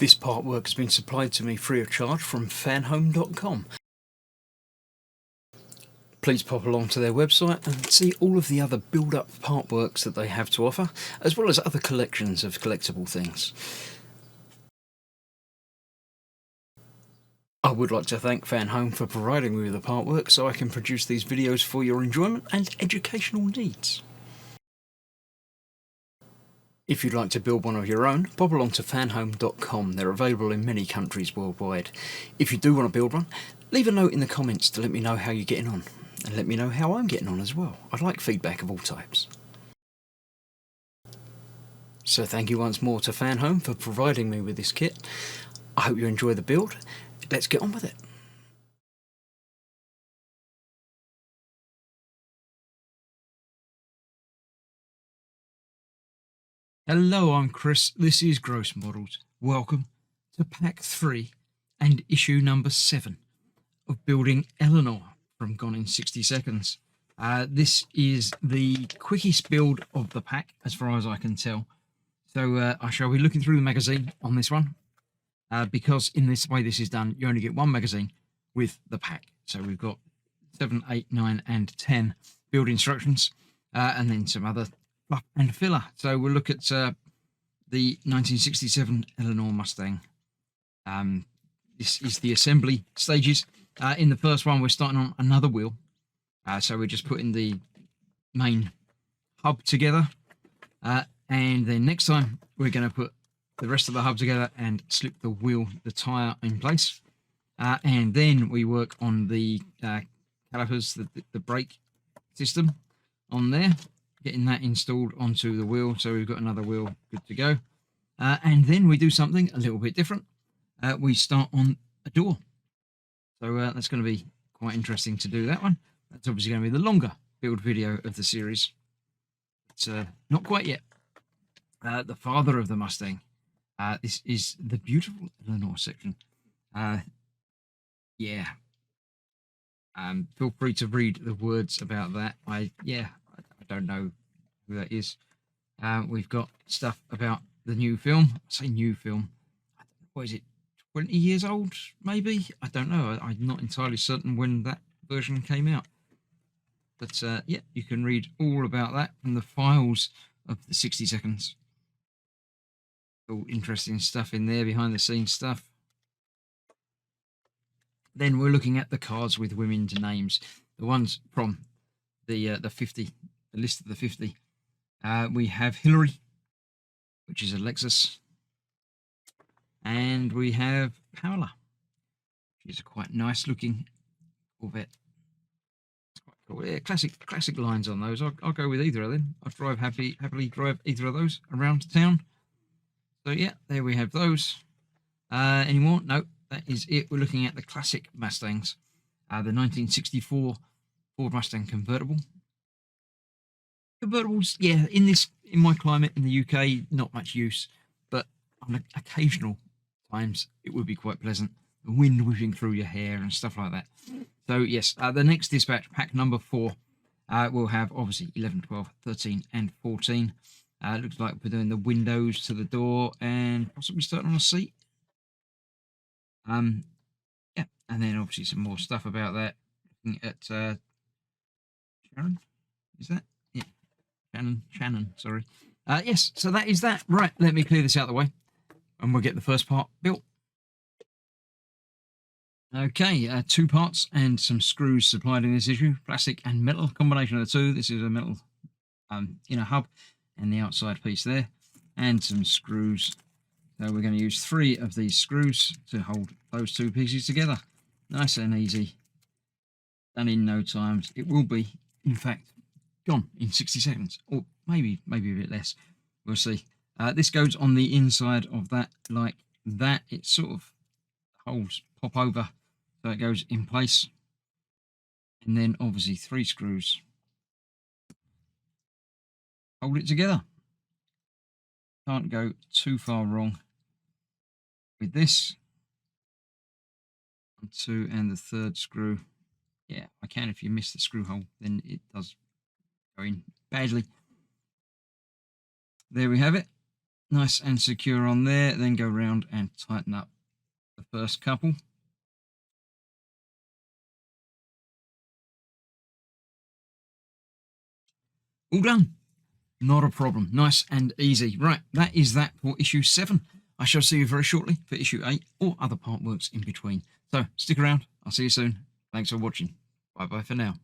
This part work has been supplied to me free of charge from Fanhome.com. Please pop along to their website and see all of the other build-up part works that they have to offer, as well as other collections of collectible things. I would like to thank Fanhome for providing me with the part work so I can produce these videos for your enjoyment and educational needs. If you'd like to build one of your own, pop along to fanhome.com. They're available in many countries worldwide. If you do want to build one, leave a note in the comments to let me know how you're getting on, and let me know how I'm getting on as well. I'd like feedback of all types. So thank you once more to Fanhome for providing me with this kit. I hope you enjoy the build. Let's get on with it. Hello, I'm Chris. This is Gross Models. Welcome to Pack 3 and issue number 7 of building Eleanor from Gone in 60 Seconds. This is the quickest build of the pack, as far as I can tell. So I shall be looking through the magazine on this one, because in this way this is done, you only get one magazine with the pack. So we've got 7, 8, 9 and 10 build instructions, and then some other fluff and filler. So we'll look at the 1967 Eleanor Mustang. This is the assembly stages. In the first one, we're starting on another wheel. So we're just putting the main hub together. And then next time, we're going to put the rest of the hub together and slip the tyre in place. And then we work on the calipers, the brake system on there, getting that installed onto the wheel. So we've got another wheel good to go. And then we do something a little bit different. We start on a door. So that's going to be quite interesting to do that one. That's obviously going to be the longer build video of the series. It's not quite yet. The father of the Mustang. This is the beautiful Eleanor section. Yeah. Feel free to read the words about that. I don't know who that is. We've got stuff about the new film. I say new film. What is it? 20 years old, maybe? I don't know. I'm not entirely certain when that version came out. But yeah, you can read all about that from the files of the 60 Seconds. All interesting stuff in there, behind the scenes stuff. Then we're looking at the cards with women's names. The ones from the 50, the list of the 50. We have Hillary, which is a Lexus. And we have Paola, which is a quite nice looking Corvette. It's quite cool. Yeah, classic lines on those. I'll go with either of them. I drive happily drive either of those around town. So yeah, there we have those. Any more? No, that is it. We're looking at the classic Mustangs. The 1964 Ford Mustang convertible. Convertibles, yeah, in my climate in the UK, not much use, but on occasional times it would be quite pleasant. The wind whipping through your hair and stuff like that. So yes, the next dispatch, pack number 4, will have obviously 11, 12, 13 and 14. Looks like we're doing the windows to the door and possibly starting on a seat. Yeah, and then obviously some more stuff about that. Looking at Sharon, is that? Yeah, Shannon, sorry. Yes, so that is that. Right, let me clear this out of the way and we'll get the first part built. Okay, 2 parts and some screws supplied in this issue. Plastic and metal, combination of the two. This is a metal inner hub and the outside piece there. And some screws. So we're going to use 3 of these screws to hold those 2 pieces together. Nice and easy. Done in no time. It will be, in fact, gone in 60 seconds. Or maybe a bit less. We'll see. This goes on the inside of that like that. It sort of holes pop over so it goes in place. And then obviously 3 screws. Hold it together. Can't go too far wrong with this. 1, 2 and the 3rd screw. Yeah, I can. If you miss the screw hole, then it does go in badly. There we have it. nice and secure on there. Then go around and tighten up the first couple. All done. Not a problem. Nice and easy. Right, that is that for issue 7. I shall see you very shortly for issue 8 or other part works in between. So stick around. I'll see you soon. Thanks for watching. Bye bye for now.